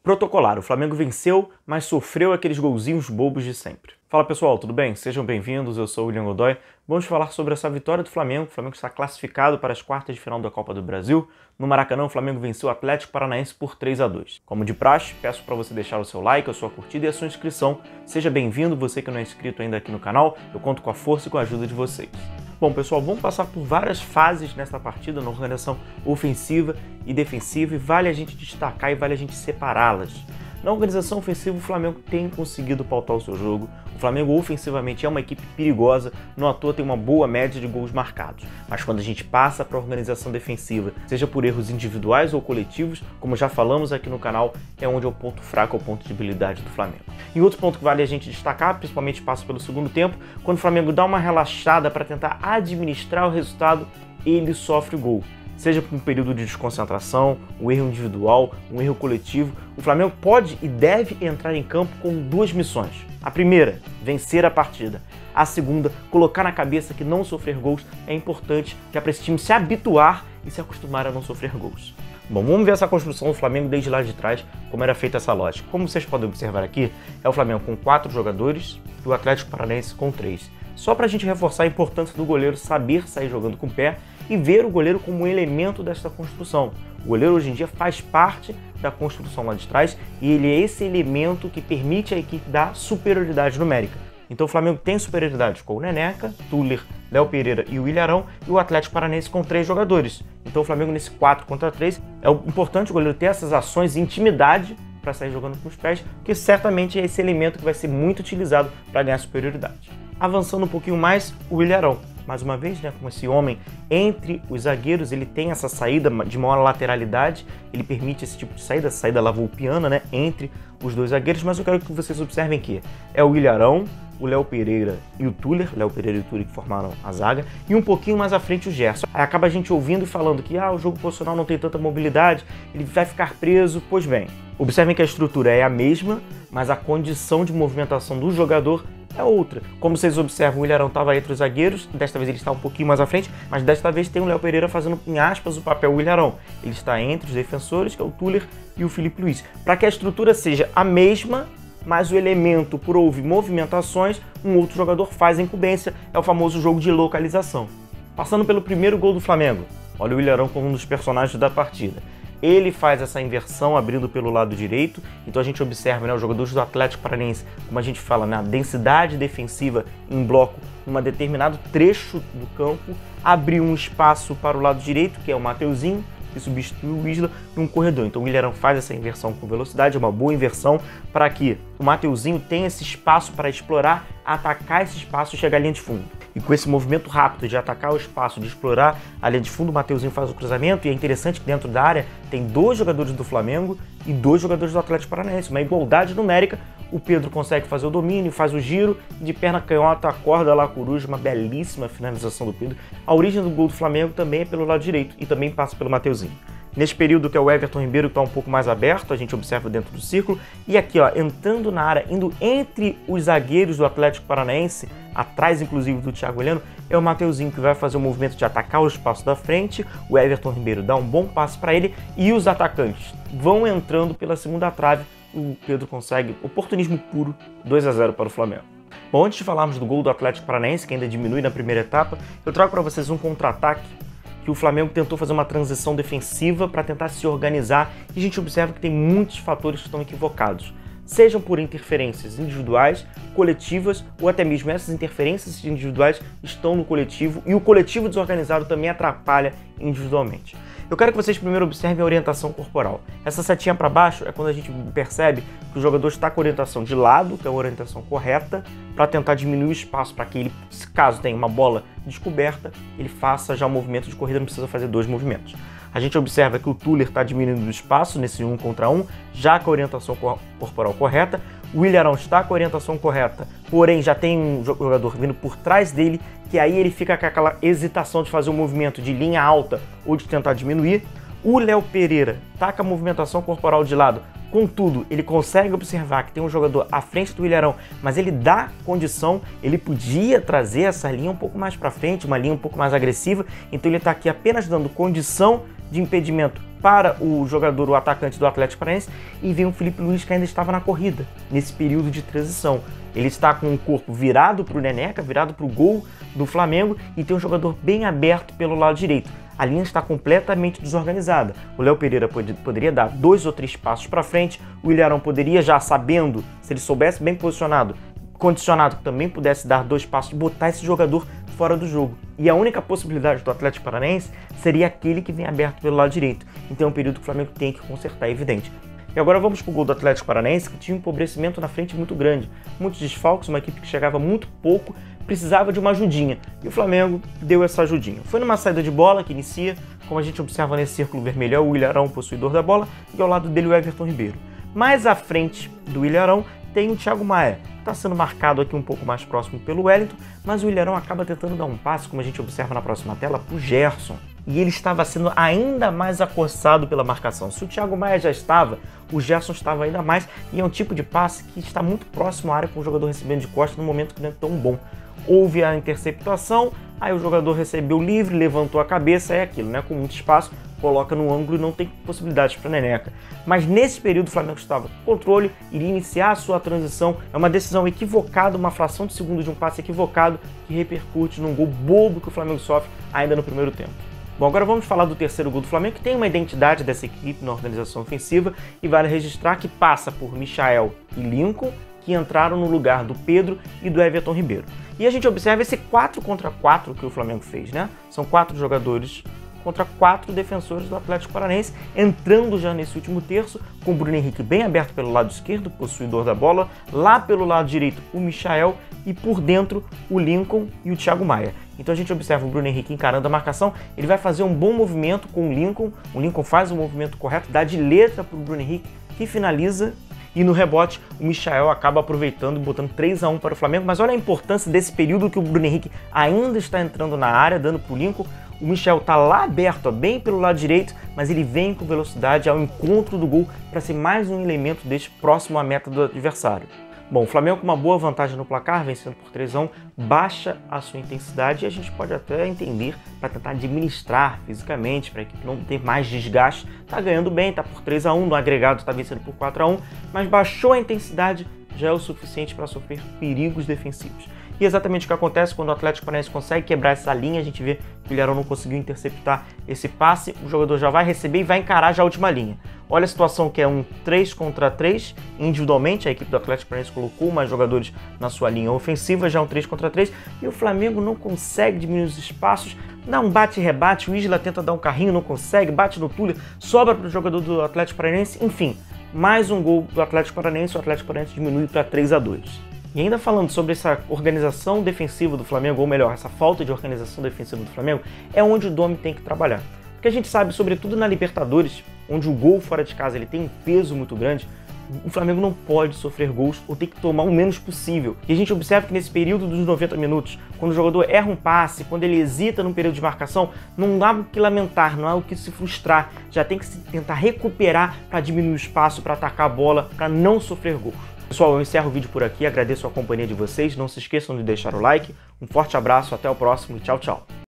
Protocolar, o Flamengo venceu, mas sofreu aqueles golzinhos bobos de sempre. Fala pessoal, tudo bem? Sejam bem-vindos, eu sou o William Godoy. Vamos falar sobre essa vitória do Flamengo. O Flamengo está classificado para as quartas de final da Copa do Brasil. No Maracanã, o Flamengo venceu o Atlético Paranaense por 3-2. Como de praxe, peço para você deixar o seu like, a sua curtida e a sua inscrição. Seja bem-vindo, você que não é inscrito ainda aqui no canal. Eu conto com a força e com a ajuda de vocês. Bom, pessoal, vamos passar por várias fases nessa partida, na organização ofensiva e defensiva, e vale a gente destacar e vale a gente separá-las. Na organização ofensiva, o Flamengo tem conseguido pautar o seu jogo. O Flamengo ofensivamente é uma equipe perigosa, não à toa tem uma boa média de gols marcados. Mas quando a gente passa para a organização defensiva, seja por erros individuais ou coletivos, como já falamos aqui no canal, é onde é o ponto fraco, é o ponto de debilidade do Flamengo. E outro ponto que vale a gente destacar, principalmente passa pelo segundo tempo, quando o Flamengo dá uma relaxada para tentar administrar o resultado, ele sofre o gol. Seja por um período de desconcentração, um erro individual, um erro coletivo, o Flamengo pode e deve entrar em campo com duas missões. A primeira, vencer a partida. A segunda, colocar na cabeça que não sofrer gols é importante, que é para esse time se habituar e se acostumar a não sofrer gols. Bom, vamos ver essa construção do Flamengo desde lá de trás, como era feita essa lógica. Como vocês podem observar aqui, é o Flamengo com 4 jogadores e o Atlético Paranaense com 3. Só para a gente reforçar a importância do goleiro saber sair jogando com o pé e ver o goleiro como um elemento dessa construção. O goleiro hoje em dia faz parte da construção lá de trás e ele é esse elemento que permite à equipe dar superioridade numérica. Então o Flamengo tem superioridade com o Neneca, Tuller, Léo Pereira e o Ilharão, e o Atlético Paranaense com 3 jogadores. Então o Flamengo nesse 4 contra 3 é importante o goleiro ter essas ações e intimidade para sair jogando com os pés, que certamente é esse elemento que vai ser muito utilizado para ganhar superioridade. Avançando um pouquinho mais, o Ilharão. Mais uma vez, né, como esse homem entre os zagueiros, ele tem essa saída de maior lateralidade, ele permite esse tipo de saída lavoupiana, né, entre os dois zagueiros, mas eu quero que vocês observem que é o Ilharão, o Léo Pereira e o Tuller, que formaram a zaga, e um pouquinho mais à frente o Gerson. Aí acaba a gente ouvindo e falando que o jogo posicional não tem tanta mobilidade, ele vai ficar preso. Pois bem, observem que a estrutura é a mesma, mas a condição de movimentação do jogador é outra. Como vocês observam, o Ilharão estava entre os zagueiros, desta vez ele está um pouquinho mais à frente, mas desta vez tem o Léo Pereira fazendo, em aspas, o papel Ilharão. Ele está entre os defensores, que é o Tuller e o Felipe Luiz. Para que a estrutura seja a mesma, mas o elemento, por houve movimentações, um outro jogador faz a incumbência, é o famoso jogo de localização. Passando pelo primeiro gol do Flamengo, olha o Ilharão como um dos personagens da partida. Ele faz essa inversão abrindo pelo lado direito, então a gente observa, né, os jogadores do Atlético Paranaense, como a gente fala, né, a densidade defensiva em bloco, num determinado trecho do campo, abriu um espaço para o lado direito, que é o Mateuzinho, que substitui o Isla, e um corredor. Então o Ilharão faz essa inversão com velocidade, é uma boa inversão para que o Mateuzinho tenha esse espaço para explorar, atacar esse espaço e chegar à linha de fundo. E com esse movimento rápido de atacar o espaço, de explorar a linha de fundo, o Mateuzinho faz o cruzamento, e é interessante que dentro da área tem 2 jogadores do Flamengo e 2 jogadores do Atlético Paranaense, uma igualdade numérica. O Pedro consegue fazer o domínio, faz o giro, de perna canhota, acorda lá a coruja, uma belíssima finalização do Pedro. A origem do gol do Flamengo também é pelo lado direito e também passa pelo Mateuzinho. Nesse período que é o Everton Ribeiro, que está um pouco mais aberto, a gente observa dentro do círculo. E aqui, ó, entrando na área, indo entre os zagueiros do Atlético Paranaense, atrás inclusive do Thiago Heleno, é o Mateuzinho que vai fazer o movimento de atacar o espaço da frente. O Everton Ribeiro dá um bom passe para ele e os atacantes vão entrando pela segunda trave. O Pedro consegue oportunismo puro, 2-0 para o Flamengo. Bom, antes de falarmos do gol do Atlético Paranaense, que ainda diminui na primeira etapa, eu trago para vocês um contra-ataque que o Flamengo tentou fazer uma transição defensiva para tentar se organizar, e a gente observa que tem muitos fatores que estão equivocados. Sejam por interferências individuais, coletivas, ou até mesmo essas interferências individuais estão no coletivo, e o coletivo desorganizado também atrapalha individualmente. Eu quero que vocês primeiro observem a orientação corporal. Essa setinha para baixo é quando a gente percebe que o jogador está com a orientação de lado, que é a orientação correta, para tentar diminuir o espaço para que ele, caso tenha uma bola descoberta, ele faça já o movimento de corrida, não precisa fazer 2 movimentos. A gente observa que o Tuller está diminuindo o espaço nesse 1 contra 1, já com a orientação corporal correta. O Ilharão está com a orientação correta, porém já tem um jogador vindo por trás dele, que aí ele fica com aquela hesitação de fazer um movimento de linha alta ou de tentar diminuir. O Léo Pereira está com a movimentação corporal de lado, contudo, ele consegue observar que tem um jogador à frente do Ilharão, mas ele dá condição, ele podia trazer essa linha um pouco mais para frente, uma linha um pouco mais agressiva, então ele está aqui apenas dando condição de impedimento para o jogador, o atacante do Atlético Paranaense, e vem o Felipe Luiz, que ainda estava na corrida, nesse período de transição. Ele está com o corpo virado para o Neneca, virado para o gol do Flamengo, e tem um jogador bem aberto pelo lado direito. A linha está completamente desorganizada. O Léo Pereira poderia dar 2 ou 3 passos para frente, o Ilharão poderia, já sabendo, se ele soubesse bem posicionado, condicionado, que também pudesse dar 2 passos e botar esse jogador fora do jogo. E a única possibilidade do Atlético Paranaense seria aquele que vem aberto pelo lado direito. Então é um período que o Flamengo tem que consertar, é evidente. E agora vamos para o gol do Atlético Paranaense, que tinha um empobrecimento na frente muito grande. Muitos desfalques, uma equipe que chegava muito pouco, precisava de uma ajudinha. E o Flamengo deu essa ajudinha. Foi numa saída de bola que inicia, como a gente observa nesse círculo vermelho, é o Ilharão, possuidor da bola, e ao lado dele o Everton Ribeiro. Mais à frente do Ilharão tem o Thiago Maia. Está sendo marcado aqui um pouco mais próximo pelo Wellington, mas o Ilharão acaba tentando dar um passe, como a gente observa na próxima tela, para o Gerson. E ele estava sendo ainda mais acossado pela marcação. Se o Thiago Maia já estava, o Gerson estava ainda mais, e é um tipo de passe que está muito próximo à área, com o jogador recebendo de costas no momento que não é tão bom. Houve a interceptação, aí o jogador recebeu livre, levantou a cabeça, é aquilo, né? Com muito espaço, coloca no ângulo e não tem possibilidades para Neneca. Mas nesse período o Flamengo estava com controle, iria iniciar a sua transição. É uma decisão equivocada, uma fração de segundo de um passe equivocado que repercute num gol bobo que o Flamengo sofre ainda no primeiro tempo. Bom, agora vamos falar do terceiro gol do Flamengo, que tem uma identidade dessa equipe na organização ofensiva, e vale registrar que passa por Michael e Lincoln, que entraram no lugar do Pedro e do Everton Ribeiro. E a gente observa esse 4 contra 4 que o Flamengo fez, né? São 4 jogadores contra 4 defensores do Atlético Paranaense, entrando já nesse último terço, com o Bruno Henrique bem aberto pelo lado esquerdo, possuidor da bola, lá pelo lado direito o Michael e por dentro o Lincoln e o Thiago Maia. Então a gente observa o Bruno Henrique encarando a marcação, ele vai fazer um bom movimento com o Lincoln faz o movimento correto, dá de letra para o Bruno Henrique, que finaliza. E no rebote, o Michael acaba aproveitando e botando 3-1 para o Flamengo. Mas olha a importância desse período que o Bruno Henrique ainda está entrando na área, dando para o Lincoln. O Michael está lá aberto, ó, bem pelo lado direito, mas ele vem com velocidade ao encontro do gol para ser mais um elemento deste próximo à meta do adversário. Bom, o Flamengo com uma boa vantagem no placar, vencendo por 3-1, baixa a sua intensidade e a gente pode até entender para tentar administrar fisicamente, para a equipe não ter mais desgaste. Está ganhando bem, está por 3-1, no agregado está vencendo por 4-1, mas baixou a intensidade, já é o suficiente para sofrer perigos defensivos. E exatamente o que acontece quando o Atlético Paranaense consegue quebrar essa linha, a gente vê que o Ilharão não conseguiu interceptar esse passe, o jogador já vai receber e vai encarar já a última linha. Olha a situação que é um 3 contra 3, individualmente a equipe do Atlético Paranaense colocou mais jogadores na sua linha ofensiva, já um 3 contra 3, e o Flamengo não consegue diminuir os espaços, dá um bate-rebate, o Isla tenta dar um carrinho, não consegue, bate no Túlio, sobra para o jogador do Atlético Paranaense, enfim, mais um gol do Atlético Paranaense, o Atlético Paranaense diminui para 3-2. E ainda falando sobre essa organização defensiva do Flamengo, ou melhor, essa falta de organização defensiva do Flamengo, é onde o Domi tem que trabalhar. Porque a gente sabe, sobretudo na Libertadores, onde o gol fora de casa ele tem um peso muito grande, o Flamengo não pode sofrer gols ou tem que tomar o menos possível. E a gente observa que nesse período dos 90 minutos, quando o jogador erra um passe, quando ele hesita num período de marcação, não há o que lamentar, não há o que se frustrar. Já tem que se tentar recuperar para diminuir o espaço, para atacar a bola, para não sofrer gols. Pessoal, eu encerro o vídeo por aqui, agradeço a companhia de vocês, não se esqueçam de deixar o like, um forte abraço, até o próximo e tchau, tchau!